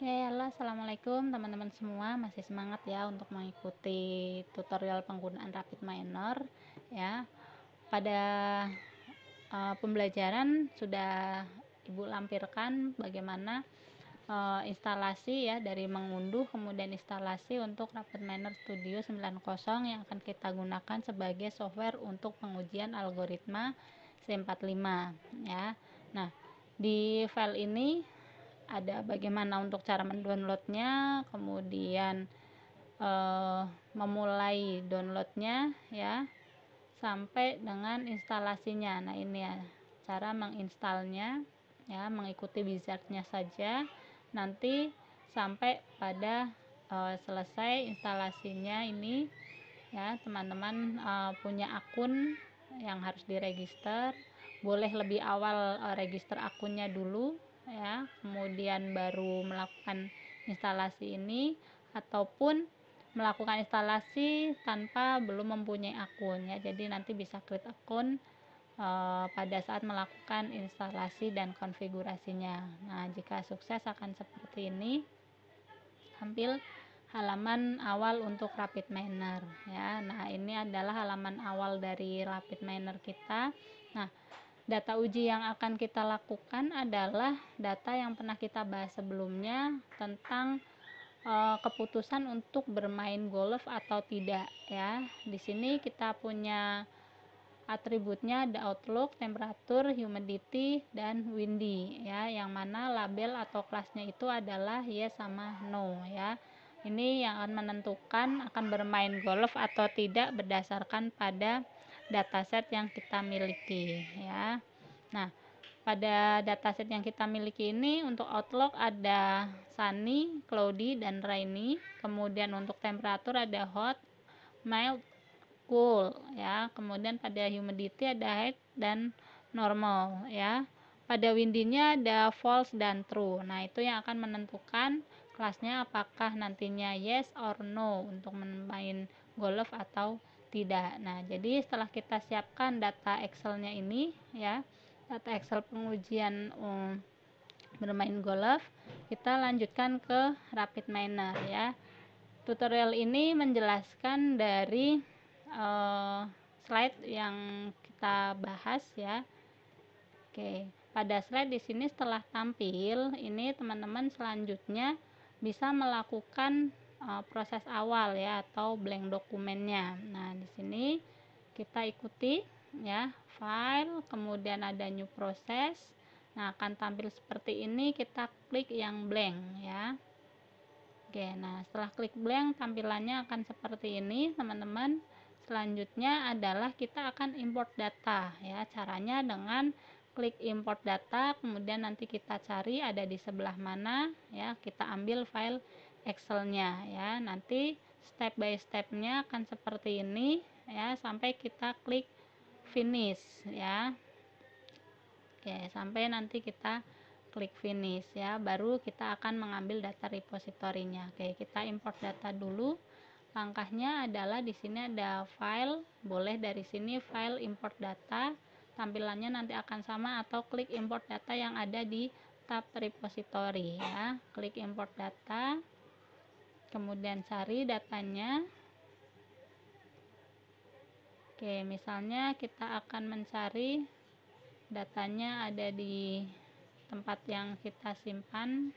Oke, halo, assalamualaikum teman-teman semua. Masih semangat ya untuk mengikuti tutorial penggunaan RapidMiner ya. Pada pembelajaran sudah Ibu lampirkan bagaimana instalasi ya, dari mengunduh kemudian instalasi untuk RapidMiner Studio 90 yang akan kita gunakan sebagai software untuk pengujian algoritma C45 ya. Nah, di file ini ada bagaimana untuk cara mendownloadnya, kemudian memulai downloadnya ya, sampai dengan instalasinya. Nah, ini ya cara menginstalnya ya, mengikuti wizardnya saja nanti sampai pada selesai instalasinya. Ini ya, teman-teman punya akun yang harus diregister, boleh lebih awal register akunnya dulu ya, kemudian baru melakukan instalasi ini, ataupun melakukan instalasi tanpa belum mempunyai akun ya. Jadi nanti bisa klik akun pada saat melakukan instalasi dan konfigurasinya. Nah, jika sukses akan seperti ini, tampil halaman awal untuk RapidMiner ya. Nah, ini adalah halaman awal dari RapidMiner kita. Nah, data uji yang akan kita lakukan adalah data yang pernah kita bahas sebelumnya tentang keputusan untuk bermain golf atau tidak ya. Di sini kita punya atributnya ada outlook, temperatur, humidity, dan windy ya, yang mana label atau kelasnya itu adalah yes sama no ya. Ini yang akan menentukan akan bermain golf atau tidak berdasarkan pada dataset yang kita miliki ya. Nah, pada dataset yang kita miliki ini untuk outlook ada sunny, cloudy, dan rainy. Kemudian untuk temperatur ada hot, mild, cool ya. Kemudian pada humidity ada high dan normal ya. Pada windy-nya ada false dan true. Nah, itu yang akan menentukan kelasnya apakah nantinya yes or no untuk main golf atau tidak. Nah, jadi setelah kita siapkan data Excel-nya ini ya, data Excel pengujian bermain golf, kita lanjutkan ke RapidMiner ya. Tutorial ini menjelaskan dari slide yang kita bahas ya. Oke, pada slide di sini setelah tampil ini, teman-teman selanjutnya bisa melakukan proses awal ya, atau blank dokumennya. Nah, di sini kita ikuti ya, file, kemudian ada new process. Nah, akan tampil seperti ini, kita klik yang blank ya. Oke, nah setelah klik blank tampilannya akan seperti ini, teman-teman. Selanjutnya adalah kita akan import data ya. Caranya dengan klik import data, kemudian nanti kita cari ada di sebelah mana ya, kita ambil file Excel-nya ya. Nanti step by step-nya akan seperti ini ya, sampai kita klik finish ya. Oke, sampai nanti kita klik finish ya, baru kita akan mengambil data repositorinya. Oke, kita import data dulu. Langkahnya adalah di sini ada file, boleh dari sini file import data, tampilannya nanti akan sama, atau klik import data yang ada di tab repository ya. Klik import data, kemudian cari datanya. Oke, misalnya kita akan mencari datanya ada di tempat yang kita simpan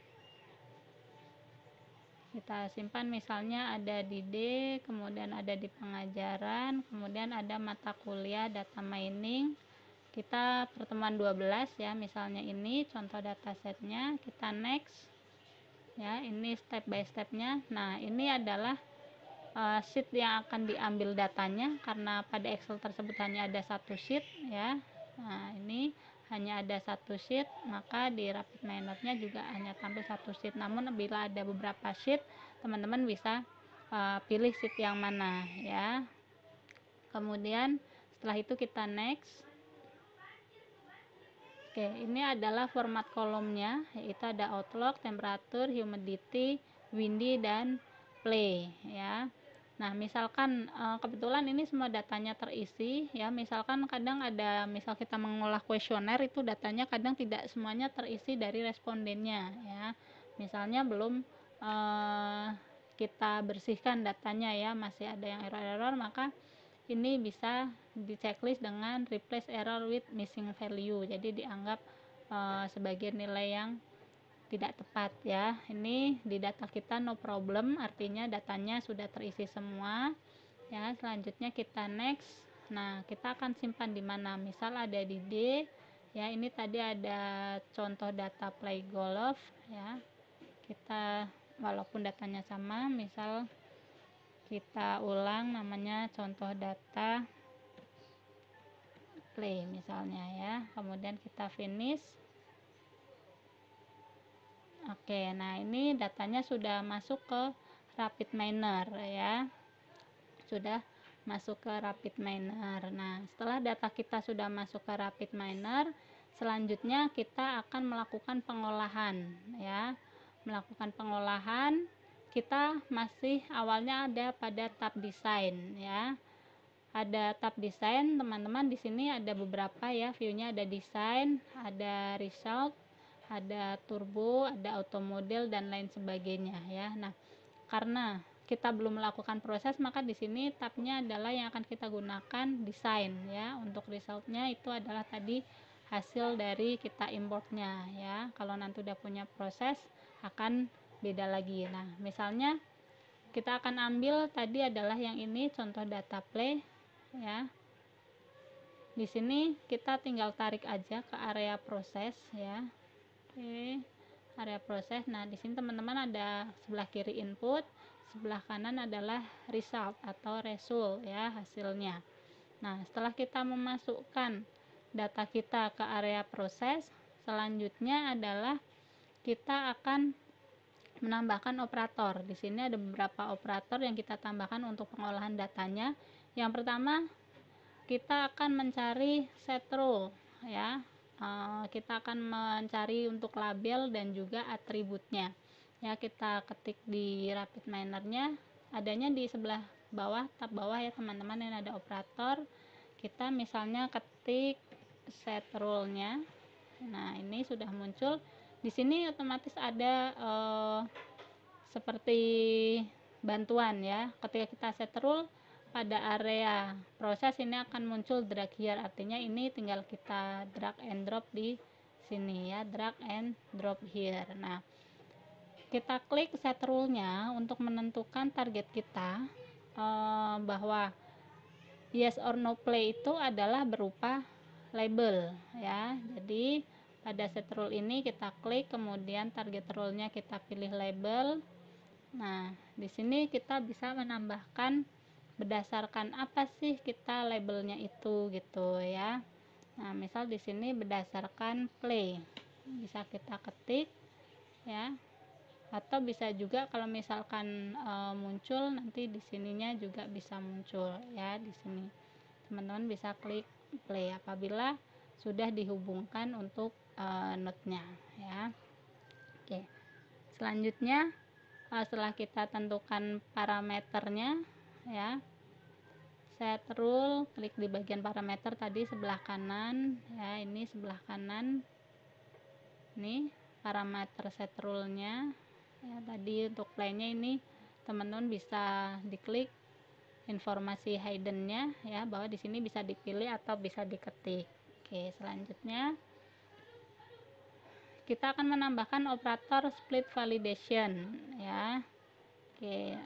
misalnya ada di D, kemudian ada di pengajaran, kemudian ada mata kuliah data mining, kita pertemuan 12 ya, misalnya ini contoh datasetnya. Kita next ya, ini step by stepnya. Nah, ini adalah sheet yang akan diambil datanya, karena pada Excel tersebut hanya ada satu sheet ya. Nah, ini hanya ada satu sheet, maka di RapidMiner-nya juga hanya tampil satu sheet. Namun bila ada beberapa sheet, teman-teman bisa pilih sheet yang mana ya. Kemudian setelah itu kita next. Oke, ini adalah format kolomnya, yaitu ada outlook, temperatur, humidity, windy, dan play ya. Nah, misalkan kebetulan ini semua datanya terisi ya. Misalkan kadang ada, misal kita mengolah kuesioner, itu datanya kadang tidak semuanya terisi dari respondennya ya. misalnya belum kita bersihkan datanya ya, masih ada yang error-error, maka ini bisa di checklist dengan replace error with missing value, jadi dianggap sebagai nilai yang tidak tepat ya. Ini di data kita no problem, artinya datanya sudah terisi semua ya. Selanjutnya kita next. Nah, kita akan simpan di mana? Misal ada di D ya, ini tadi ada contoh data play golf ya. Kita walaupun datanya sama, misal kita ulang namanya contoh data play misalnya ya, kemudian kita finish. Oke, nah ini datanya sudah masuk ke rapid miner ya, sudah masuk ke rapid miner. Nah, setelah data kita sudah masuk ke rapid miner, selanjutnya kita akan melakukan pengolahan ya. Melakukan pengolahan, kita masih awalnya ada pada tab desain ya. Ada tab desain, teman-teman, di sini ada beberapa ya, view-nya ada desain, ada result, ada turbo, ada auto model dan lain sebagainya ya. Nah, karena kita belum melakukan proses, maka di sini tabnya adalah yang akan kita gunakan desain ya. Untuk resultnya itu adalah tadi hasil dari kita importnya ya. Kalau nanti udah punya proses akan beda lagi. Nah, misalnya kita akan ambil tadi adalah yang ini contoh data play ya. Di sini kita tinggal tarik aja ke area proses ya. Oke, area proses. Nah, di sini teman-teman ada sebelah kiri input, sebelah kanan adalah result atau result ya, hasilnya. Nah, setelah kita memasukkan data kita ke area proses, selanjutnya adalah kita akan menambahkan operator. Di sini ada beberapa operator yang kita tambahkan untuk pengolahan datanya. Yang pertama, kita akan mencari set row ya. Kita akan mencari untuk label dan juga atributnya ya. Kita ketik di rapid minernya, adanya di sebelah bawah, tab bawah ya teman-teman, yang ada operator. Kita misalnya ketik set rule-nya. Nah, ini sudah muncul di sini, otomatis ada seperti bantuan ya. Ketika kita set rule pada area proses, ini akan muncul drag here, artinya ini tinggal kita drag and drop di sini ya, drag and drop here. Nah, kita klik set rule-nya untuk menentukan target kita bahwa yes or no play itu adalah berupa label ya. Jadi pada set rule ini kita klik, kemudian target rule-nya kita pilih label. Nah, di sini kita bisa menambahkan berdasarkan apa sih kita labelnya itu gitu ya. Nah, misal di sini berdasarkan play bisa kita ketik ya, atau bisa juga kalau misalkan muncul nanti di sininya juga bisa muncul ya. Di sini teman-teman bisa klik play apabila sudah dihubungkan untuk node-nya ya. Oke, selanjutnya setelah kita tentukan parameternya ya, set rule, klik di bagian parameter tadi sebelah kanan ya, ini sebelah kanan, ini parameter set rule nya ya. Tadi untuk play-nya ini teman-teman bisa diklik informasi hidden-nya ya, bahwa di sini bisa dipilih atau bisa diketik. Oke, selanjutnya kita akan menambahkan operator split validation ya. Oke,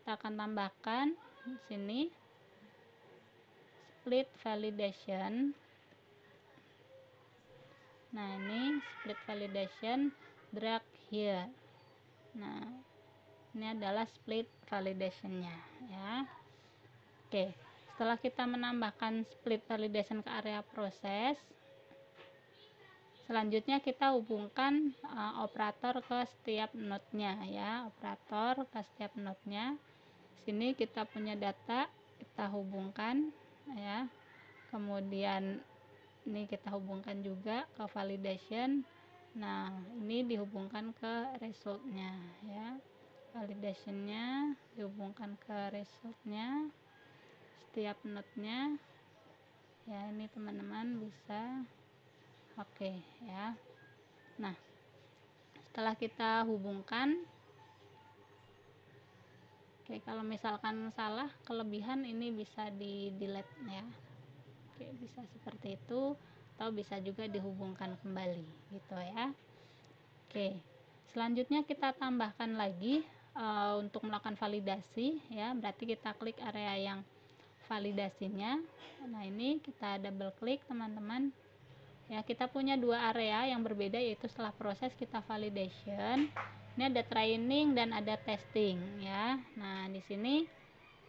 kita akan tambahkan di sini split validation. Nah, ini split validation, drag here. Nah, ini adalah split validation-nya ya. Oke, setelah kita menambahkan split validation ke area proses, selanjutnya kita hubungkan operator ke setiap node-nya ya, operator ke setiap node-nya. Sini kita punya data, kita hubungkan ya. Kemudian ini kita hubungkan juga ke validation. Nah, ini dihubungkan ke resultnya ya. Validationnya dihubungkan ke resultnya setiap node-nya ya. Ini teman-teman bisa oke ya. Nah, setelah kita hubungkan, oke, kalau misalkan salah kelebihan ini bisa di delete ya. Oke, bisa seperti itu, atau bisa juga dihubungkan kembali gitu ya. Oke, selanjutnya kita tambahkan lagi untuk melakukan validasi ya, berarti kita klik area yang validasinya. Nah, ini kita double klik teman-teman ya. Kita punya dua area yang berbeda, yaitu setelah proses kita validation, ini ada training dan ada testing ya. Nah, di sini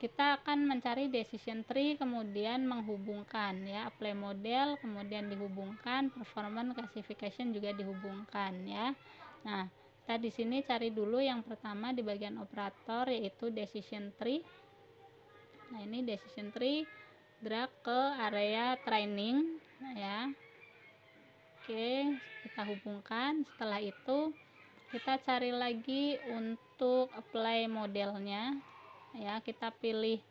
kita akan mencari decision tree, kemudian menghubungkan ya, apply model, kemudian dihubungkan, performance classification juga dihubungkan ya. Nah, kita di sini cari dulu yang pertama di bagian operator, yaitu decision tree. Nah, ini decision tree, drag ke area training ya. Oke, kita hubungkan. Setelah itu kita cari lagi untuk apply modelnya ya. Kita pilih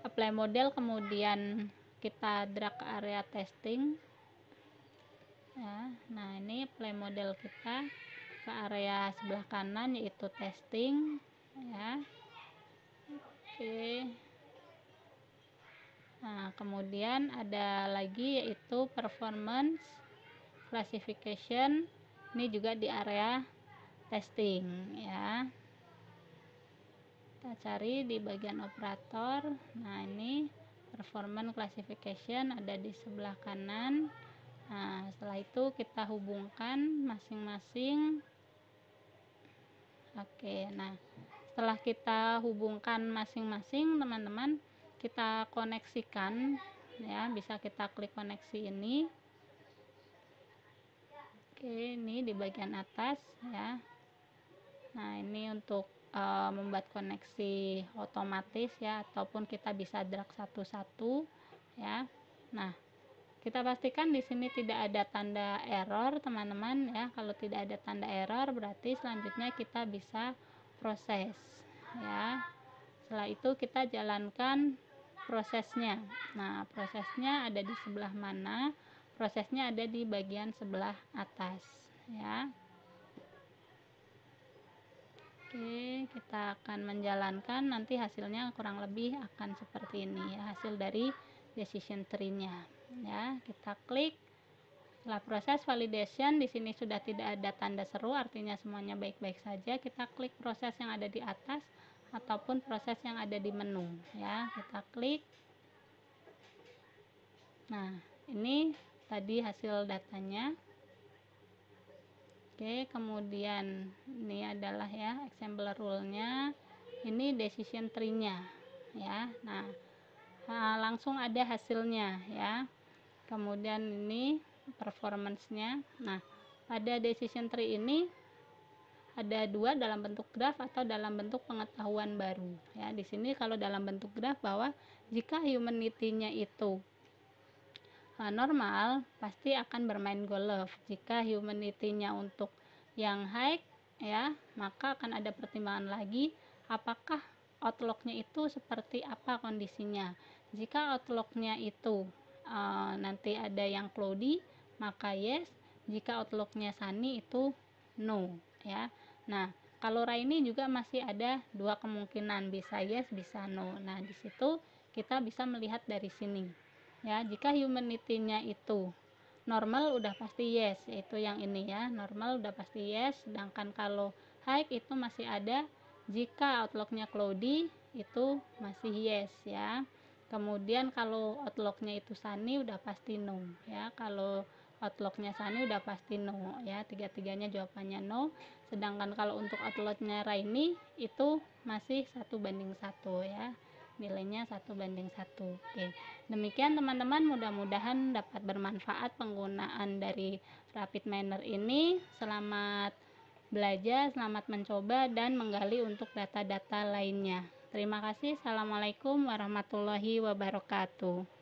apply model, kemudian kita drag ke area testing ya. Nah, ini apply model kita ke area sebelah kanan, yaitu testing ya. Oke. Nah, kemudian ada lagi yaitu performance classification, ini juga di area testing ya. Kita cari di bagian operator. Nah, ini performance classification ada di sebelah kanan. Nah, setelah itu kita hubungkan masing-masing. Oke, nah setelah kita hubungkan masing-masing teman-teman, kita koneksikan ya, bisa kita klik koneksi ini. Oke, ini di bagian atas ya. Nah, ini untuk membuat koneksi otomatis ya, ataupun kita bisa drag satu-satu ya. Nah, kita pastikan di sini tidak ada tanda error teman-teman ya. Kalau tidak ada tanda error berarti selanjutnya kita bisa proses ya. Setelah itu kita jalankan prosesnya. Nah, prosesnya ada di sebelah mana? Prosesnya ada di bagian sebelah atas ya. Oke, kita akan menjalankan, nanti hasilnya kurang lebih akan seperti ini ya, hasil dari decision tree-nya ya. Kita klik. Setelah proses validation, di sini sudah tidak ada tanda seru, artinya semuanya baik-baik saja. Kita klik proses yang ada di atas ataupun proses yang ada di menu ya. Kita klik. Nah, ini tadi hasil datanya. Oke, kemudian ini adalah ya example rule-nya, ini decision tree-nya ya. Nah, langsung ada hasilnya ya. Kemudian ini performance-nya. Nah, pada decision tree ini ada dua, dalam bentuk graf atau dalam bentuk pengetahuan baru ya. Di sini kalau dalam bentuk graf, bahwa jika humanity-nya itu normal, pasti akan bermain golf. Jika humanity-nya untuk yang high ya, maka akan ada pertimbangan lagi apakah outlook-nya itu seperti apa kondisinya. Jika outlook-nya itu nanti ada yang cloudy, maka yes. Jika outlook-nya sunny, itu no ya. Nah, kalau rainy juga masih ada dua kemungkinan, bisa yes, bisa no. Nah, di situ kita bisa melihat dari sini ya. Jika humanity-nya itu normal, udah pasti yes, yaitu yang ini ya, normal udah pasti yes. Sedangkan kalau high itu masih ada, jika outlook-nya cloudy itu masih yes ya. Kemudian kalau outlook-nya itu sunny udah pasti no ya. Kalau outlook-nya sunny udah pasti no ya, tiga-tiganya jawabannya no. Sedangkan kalau untuk outlook-nya rainy itu masih 1:1 ya, nilainya 1:1. Oke, demikian teman-teman, mudah-mudahan dapat bermanfaat penggunaan dari RapidMiner ini. Selamat belajar, selamat mencoba dan menggali untuk data-data lainnya. Terima kasih. Assalamualaikum warahmatullahi wabarakatuh.